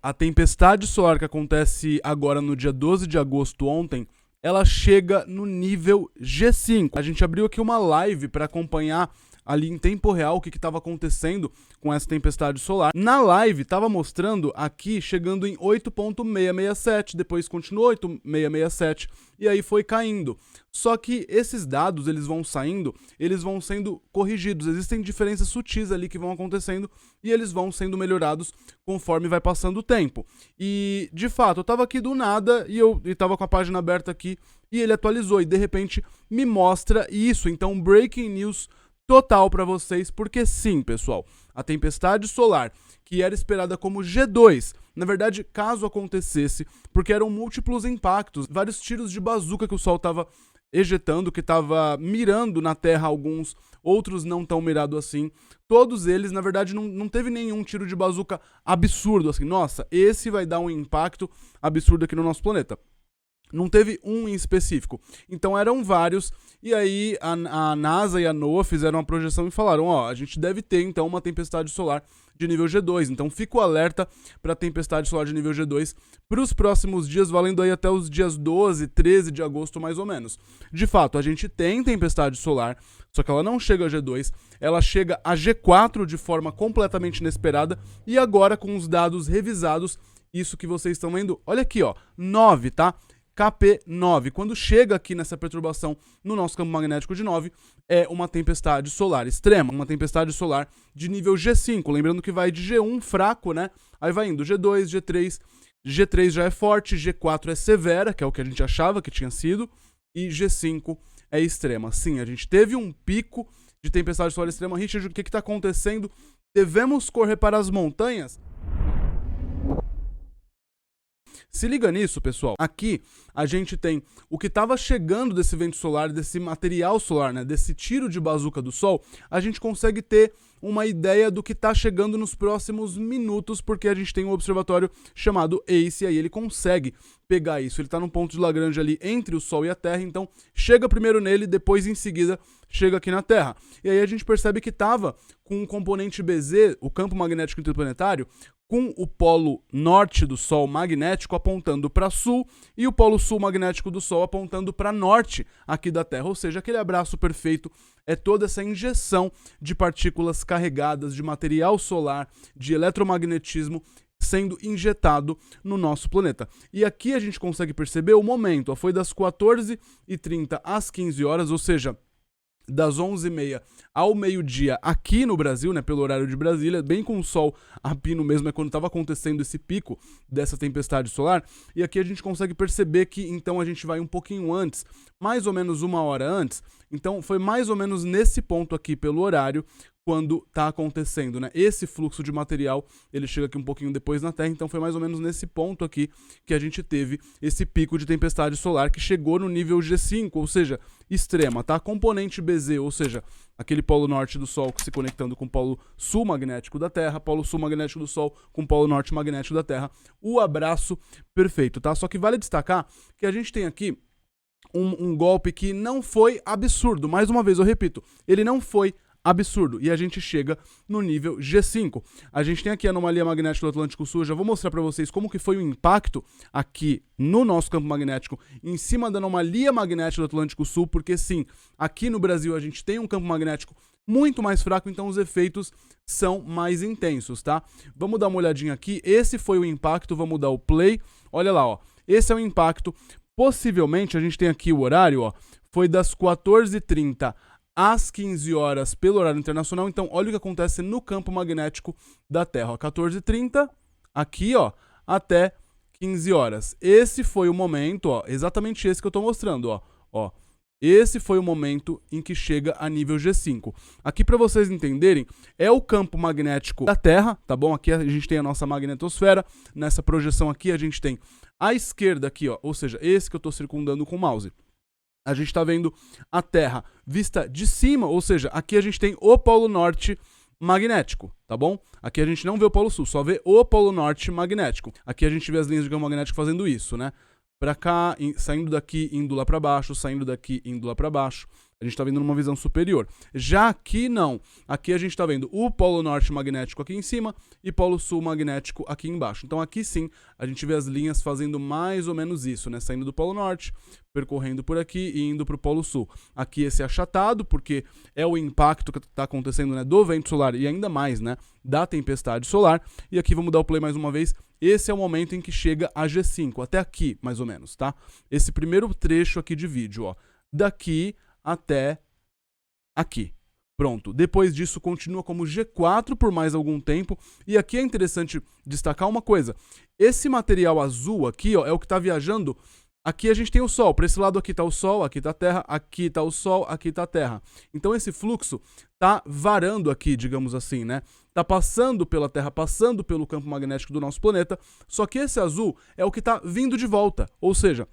A tempestade solar que acontece agora no dia 12 de agosto ontem, ela chega no nível G5. A gente abriu aqui uma live para acompanhar ali em tempo real o que estava acontecendo com essa tempestade solar. Na live estava mostrando aqui chegando em 8.667, depois continuou 8.667 e aí foi caindo. Só que esses dados, eles vão saindo, eles vão sendo corrigidos. Existem diferenças sutis ali que vão acontecendo e eles vão sendo melhorados conforme vai passando o tempo. E, de fato, eu tava aqui do nada e eu tava com a página aberta aqui e ele atualizou e, de repente, me mostra isso. Então, breaking news total para vocês, porque sim, pessoal, a tempestade solar, que era esperada como G2, na verdade, caso acontecesse, porque eram múltiplos impactos, vários tiros de bazuca que o Sol estava ejetando, que estava mirando na Terra alguns, outros não tão mirados assim, todos eles, na verdade, não teve nenhum tiro de bazuca absurdo, assim, nossa, esse vai dar um impacto absurdo aqui no nosso planeta. Não teve um em específico. Então eram vários, e aí a NASA e a NOAA fizeram uma projeção e falaram, ó, a gente deve ter então uma tempestade solar de nível G2. Então fica o alerta para a tempestade solar de nível G2 para os próximos dias, valendo aí até os dias 12, 13 de agosto mais ou menos. De fato, a gente tem tempestade solar, só que ela não chega a G2, ela chega a G4 de forma completamente inesperada, e agora com os dados revisados, isso que vocês estão vendo, olha aqui, ó, 9, tá? KP9, quando chega aqui nessa perturbação no nosso campo magnético de 9, é uma tempestade solar extrema, uma tempestade solar de nível G5, lembrando que vai de G1 fraco, né? Aí vai indo G2, G3, G3 já é forte, G4 é severa, que é o que a gente achava que tinha sido, e G5 é extrema. Sim, a gente teve um pico de tempestade solar extrema. Richard, o que está acontecendo? Devemos correr para as montanhas? Se liga nisso, pessoal. Aqui a gente tem o que estava chegando desse vento solar, desse material solar, né, desse tiro de bazuca do Sol. A gente consegue ter uma ideia do que está chegando nos próximos minutos, porque a gente tem um observatório chamado ACE, e aí ele consegue pegar isso. Ele está num ponto de Lagrange ali entre o Sol e a Terra, então chega primeiro nele, depois em seguida chega aqui na Terra. E aí a gente percebe que estava com o componente BZ, o campo magnético interplanetário, com o polo norte do Sol magnético apontando para sul e o polo sul magnético do Sol apontando para norte aqui da Terra. Ou seja, aquele abraço perfeito é toda essa injeção de partículas carregadas, de material solar, de eletromagnetismo sendo injetado no nosso planeta. E aqui a gente consegue perceber o momento, foi das 14h30 às 15 horas, ou seja, das 11h30 ao meio-dia aqui no Brasil, né, pelo horário de Brasília, bem com o Sol a pino mesmo, é quando estava acontecendo esse pico dessa tempestade solar, e aqui a gente consegue perceber que então a gente vai um pouquinho antes, mais ou menos 1 hora antes, então foi mais ou menos nesse ponto aqui pelo horário, quando está acontecendo, né? Esse fluxo de material, ele chega aqui um pouquinho depois na Terra, então foi mais ou menos nesse ponto aqui que a gente teve esse pico de tempestade solar que chegou no nível G5, ou seja, extrema, tá? Componente BZ, ou seja, aquele polo norte do Sol se conectando com o polo sul magnético da Terra, polo sul magnético do Sol com o polo norte magnético da Terra, o abraço perfeito, tá? Só que vale destacar que a gente tem aqui um golpe que não foi absurdo, mais uma vez eu repito, ele não foi absurdo, e a gente chega no nível G5. A gente tem aqui a anomalia magnética do Atlântico Sul, eu já vou mostrar para vocês como que foi o impacto aqui no nosso campo magnético, em cima da anomalia magnética do Atlântico Sul, porque sim, aqui no Brasil a gente tem um campo magnético muito mais fraco, então os efeitos são mais intensos, tá? Vamos dar uma olhadinha aqui, esse foi o impacto, vamos dar o play, olha lá, ó, esse é o impacto, possivelmente, a gente tem aqui o horário, ó, foi das 14h30 às 15 horas pelo horário internacional. Então, olha o que acontece no campo magnético da Terra. 14h30, aqui, ó, até 15 horas. Esse foi o momento, ó, exatamente esse que eu tô mostrando, ó. Esse foi o momento em que chega a nível G5. Aqui, para vocês entenderem, é o campo magnético da Terra, tá bom? Aqui a gente tem a nossa magnetosfera. Nessa projeção aqui, a gente tem a esquerda aqui, ó, ou seja, esse que eu tô circundando com o mouse. A gente está vendo a Terra vista de cima, ou seja, aqui a gente tem o Polo Norte magnético, tá bom? Aqui a gente não vê o Polo Sul, só vê o Polo Norte magnético. Aqui a gente vê as linhas de campo magnético fazendo isso, né? Pra cá, saindo daqui, indo lá pra baixo, saindo daqui, indo lá pra baixo. A gente está vendo numa visão superior. Já aqui, não. Aqui a gente está vendo o polo norte magnético aqui em cima e polo sul magnético aqui embaixo. Então aqui sim, a gente vê as linhas fazendo mais ou menos isso, né? Saindo do polo norte, percorrendo por aqui e indo para o polo sul. Aqui esse achatado, porque é o impacto que está acontecendo, né, do vento solar e ainda mais, né, da tempestade solar. E aqui vamos dar o play mais uma vez. Esse é o momento em que chega a G5, até aqui, mais ou menos, tá? Esse primeiro trecho aqui de vídeo, ó. Daqui até aqui. Pronto. Depois disso, continua como G4 por mais algum tempo. E aqui é interessante destacar uma coisa. Esse material azul aqui, ó, é o que está viajando. Aqui a gente tem o Sol. Para esse lado aqui está o Sol, aqui está a Terra, aqui está o Sol, aqui está a Terra. Então esse fluxo está varando aqui, digamos assim, né? Está passando pela Terra, passando pelo campo magnético do nosso planeta. Só que esse azul é o que está vindo de volta. Ou seja,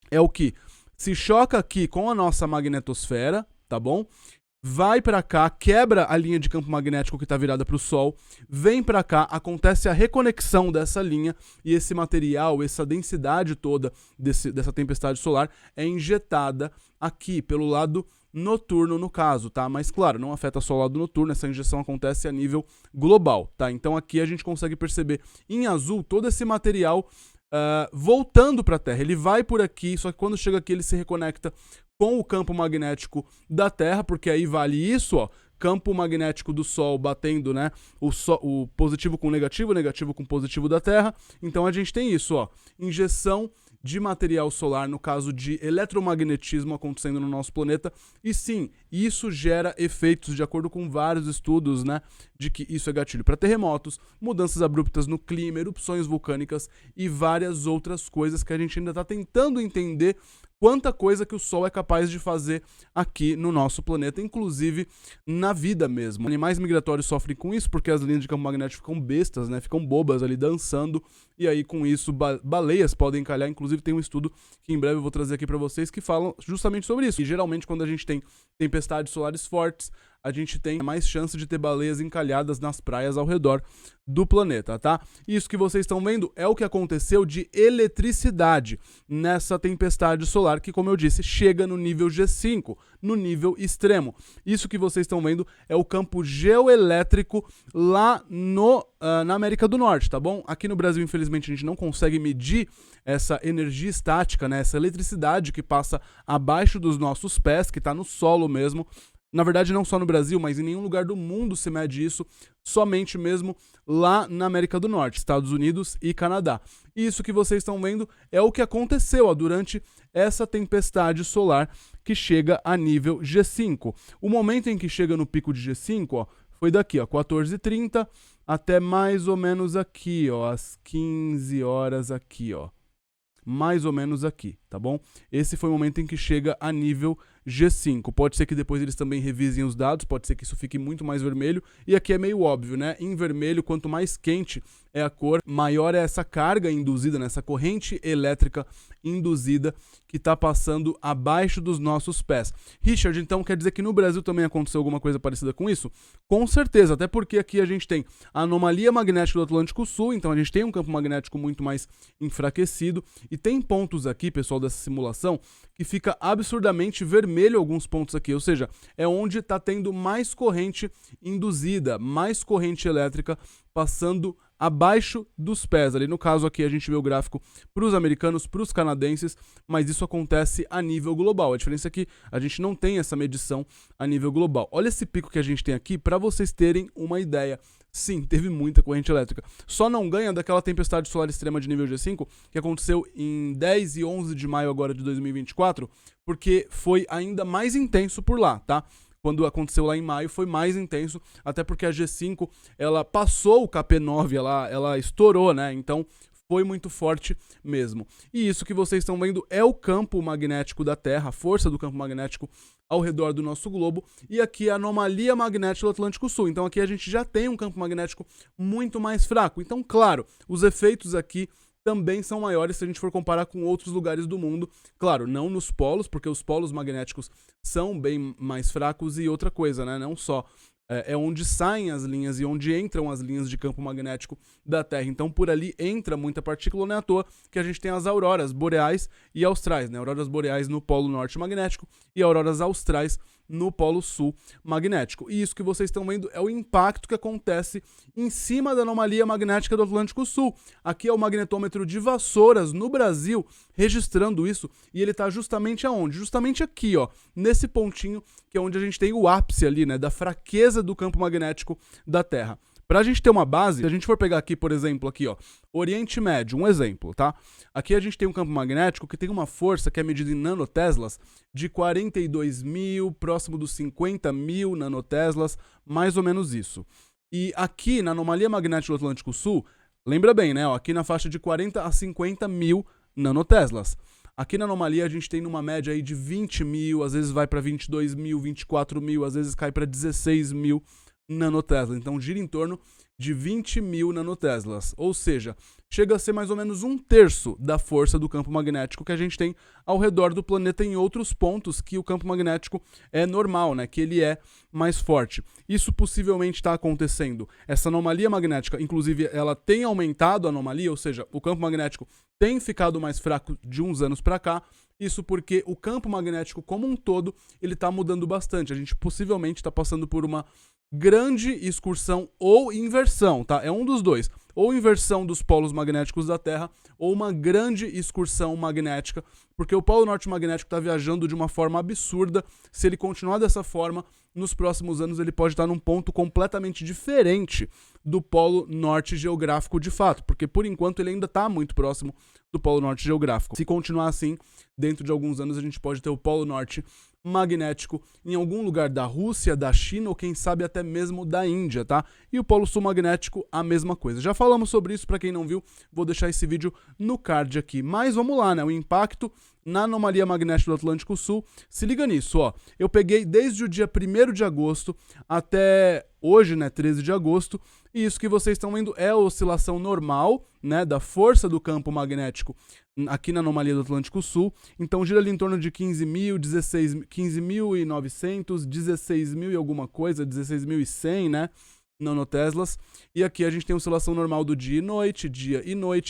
é o que se choca aqui com a nossa magnetosfera, tá bom? Vai para cá, quebra a linha de campo magnético que está virada para o Sol, vem para cá, acontece a reconexão dessa linha e esse material, essa densidade toda dessa tempestade solar é injetada aqui pelo lado noturno no caso, tá? Mas claro, não afeta só o lado noturno, essa injeção acontece a nível global, tá? Então aqui a gente consegue perceber em azul todo esse material voltando para a Terra. Ele vai por aqui, só que quando chega aqui ele se reconecta com o campo magnético da Terra, porque aí vale isso, ó, campo magnético do Sol batendo, né, o positivo com o negativo com positivo da Terra. Então a gente tem isso, ó, injeção de material solar, no caso de eletromagnetismo acontecendo no nosso planeta, e sim, isso gera efeitos, de acordo com vários estudos, né, de que isso é gatilho para terremotos, mudanças abruptas no clima, erupções vulcânicas e várias outras coisas que a gente ainda está tentando entender quanta coisa que o Sol é capaz de fazer aqui no nosso planeta, inclusive na vida mesmo. Animais migratórios sofrem com isso porque as linhas de campo magnético ficam bestas, né? Ficam bobas ali dançando, e aí com isso baleias podem encalhar. Inclusive tem um estudo que em breve eu vou trazer aqui para vocês que falam justamente sobre isso. E geralmente quando a gente tem tempestades solares fortes, a gente tem mais chance de ter baleias encalhadas nas praias ao redor do planeta, tá? Isso que vocês estão vendo é o que aconteceu de eletricidade nessa tempestade solar que, como eu disse, chega no nível G5, no nível extremo. Isso que vocês estão vendo é o campo geoelétrico lá na América do Norte, tá bom? Aqui no Brasil, infelizmente, a gente não consegue medir essa energia estática, né? Essa eletricidade que passa abaixo dos nossos pés, que está no solo mesmo. Na verdade, não só no Brasil, mas em nenhum lugar do mundo se mede isso, somente mesmo lá na América do Norte, Estados Unidos e Canadá. E isso que vocês estão vendo é o que aconteceu, ó, durante essa tempestade solar que chega a nível G5. O momento em que chega no pico de G5, ó, foi daqui, ó, 14h30 até mais ou menos aqui, ó, às 15 horas aqui, ó. Mais ou menos aqui, tá bom? Esse foi o momento em que chega a nível G5. Pode ser que depois eles também revisem os dados, pode ser que isso fique muito mais vermelho. E aqui é meio óbvio, né? Em vermelho, quanto mais quente é a cor, maior é essa carga induzida, né? Essa corrente elétrica induzida que está passando abaixo dos nossos pés. Richard, então quer dizer que no Brasil também aconteceu alguma coisa parecida com isso? Com certeza, até porque aqui a gente tem a anomalia magnética do Atlântico Sul, então a gente tem um campo magnético muito mais enfraquecido. E tem pontos aqui, pessoal, dessa simulação, que fica absurdamente vermelho alguns pontos aqui, ou seja, é onde está tendo mais corrente induzida, mais corrente elétrica passando abaixo dos pés. Ali no caso aqui a gente vê o gráfico para os americanos, para os canadenses, mas isso acontece a nível global. A diferença é que a gente não tem essa medição a nível global. Olha esse pico que a gente tem aqui para vocês terem uma ideia. Sim, teve muita corrente elétrica. Só não ganha daquela tempestade solar extrema de nível G5 que aconteceu em 10 e 11 de maio agora de 2024, porque foi ainda mais intenso por lá, tá? Quando aconteceu lá em maio foi mais intenso, até porque a G5 ela passou o KP9, ela estourou, né? Então foi muito forte mesmo. E isso que vocês estão vendo é o campo magnético da Terra, a força do campo magnético ao redor do nosso globo, e aqui a anomalia magnética do Atlântico Sul. Então aqui a gente já tem um campo magnético muito mais fraco. Então, claro, os efeitos aqui também são maiores se a gente for comparar com outros lugares do mundo. Claro, não nos polos, porque os polos magnéticos são bem mais fracos, e outra coisa, né? Não só é onde saem as linhas e onde entram as linhas de campo magnético da Terra. Então por ali entra muita partícula, não é à toa que a gente tem as auroras boreais e austrais, né? Auroras boreais no polo norte magnético e auroras austrais no polo sul magnético. E isso que vocês estão vendo é o impacto que acontece em cima da anomalia magnética do Atlântico Sul. Aqui é o magnetômetro de Vassouras, no Brasil, registrando isso, e ele está justamente aonde? Justamente aqui, ó, nesse pontinho, que é onde a gente tem o ápice ali, né, da fraqueza do campo magnético da Terra. Para a gente ter uma base, se a gente for pegar aqui, por exemplo, aqui, ó, Oriente Médio, um exemplo, tá? Aqui a gente tem um campo magnético que tem uma força que é medida em nanoteslas de 42 mil, próximo dos 50 mil nanoteslas, mais ou menos isso. E aqui na anomalia magnética do Atlântico Sul, lembra bem, né? Ó, aqui na faixa de 40 a 50 mil nanoteslas. Aqui na anomalia a gente tem numa média aí de 20 mil, às vezes vai para 22 mil, 24 mil, às vezes cai para 16 mil nanotesla. Então gira em torno de 20 mil nanoteslas, ou seja, chega a ser mais ou menos 1/3 da força do campo magnético que a gente tem ao redor do planeta em outros pontos que o campo magnético é normal, né? Que ele é mais forte. Isso possivelmente está acontecendo. Essa anomalia magnética, inclusive, ela tem aumentado a anomalia, ou seja, o campo magnético tem ficado mais fraco de uns anos para cá. Isso porque o campo magnético como um todo, ele está mudando bastante. A gente possivelmente está passando por uma grande excursão ou inversão, tá? É um dos dois. Ou inversão dos polos magnéticos da Terra, ou uma grande excursão magnética, porque o polo norte magnético está viajando de uma forma absurda. Se ele continuar dessa forma, nos próximos anos ele pode estar num ponto completamente diferente do polo norte geográfico de fato, porque por enquanto ele ainda está muito próximo do polo norte geográfico. Se continuar assim, dentro de alguns anos a gente pode ter o polo norte magnético em algum lugar da Rússia, da China ou quem sabe até mesmo da Índia, tá? E o polo sul magnético, a mesma coisa. Já falamos sobre isso, para quem não viu, vou deixar esse vídeo no card aqui. Mas vamos lá, né? O impacto na anomalia magnética do Atlântico Sul. Se liga nisso, ó. Eu peguei desde o dia 1º de agosto até hoje, né, 13 de agosto, e isso que vocês estão vendo é a oscilação normal, né, da força do campo magnético aqui na anomalia do Atlântico Sul. Então gira ali em torno de 15.900, 16 mil e alguma coisa, 16.100, né, nanoteslas. E aqui a gente tem oscilação normal do dia e noite.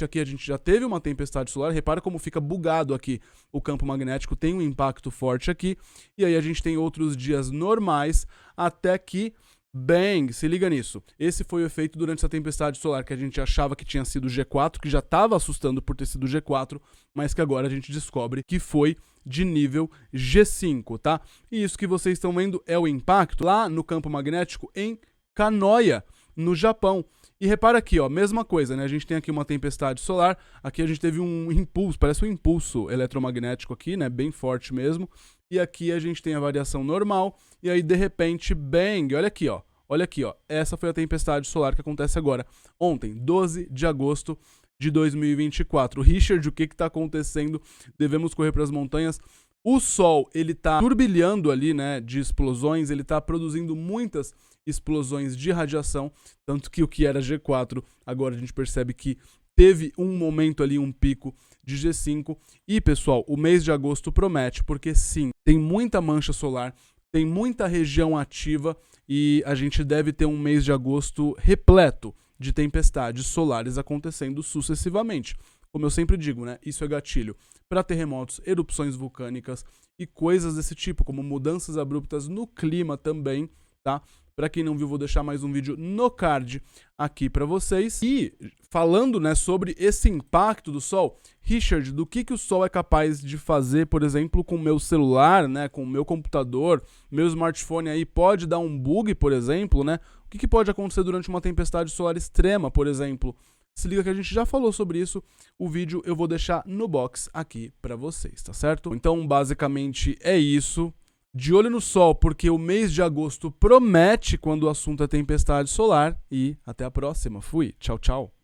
Aqui a gente já teve uma tempestade solar. Repara como fica bugado aqui o campo magnético, tem um impacto forte aqui. E aí a gente tem outros dias normais até que bang, se liga nisso. Esse foi o efeito durante essa tempestade solar que a gente achava que tinha sido G4, que já estava assustando por ter sido G4, mas que agora a gente descobre que foi de nível G5, tá? E isso que vocês estão vendo é o impacto lá no campo magnético em Kanoya, no Japão. E repara aqui, ó, mesma coisa, né? A gente tem aqui uma tempestade solar, aqui a gente teve um impulso, parece um impulso eletromagnético aqui, né? Bem forte mesmo. E aqui a gente tem a variação normal, e aí de repente, bang, olha aqui, ó. Olha aqui, ó. Essa foi a tempestade solar que acontece agora, ontem, 12 de agosto de 2024. Richard, o que está acontecendo? Devemos correr para as montanhas. O Sol, ele tá turbilhando ali, né, de explosões, ele tá produzindo muitas explosões de radiação, tanto que o que era G4, agora a gente percebe que teve um momento ali, um pico de G5. E, pessoal, o mês de agosto promete, porque sim, tem muita mancha solar, tem muita região ativa e a gente deve ter um mês de agosto repleto de tempestades solares acontecendo sucessivamente. Como eu sempre digo, né, isso é gatilho para terremotos, erupções vulcânicas e coisas desse tipo, como mudanças abruptas no clima também, tá? Para quem não viu, vou deixar mais um vídeo no card aqui para vocês. E falando, né, sobre esse impacto do Sol, Richard, do que o Sol é capaz de fazer, por exemplo, com o meu celular, né, com o meu computador, meu smartphone aí, pode dar um bug, por exemplo, né? O que pode acontecer durante uma tempestade solar extrema, por exemplo? Se liga que a gente já falou sobre isso, o vídeo eu vou deixar no box aqui para vocês, tá certo? Então, basicamente é isso. De olho no Sol, porque o mês de agosto promete quando o assunto é tempestade solar. E até a próxima. Fui. Tchau, tchau.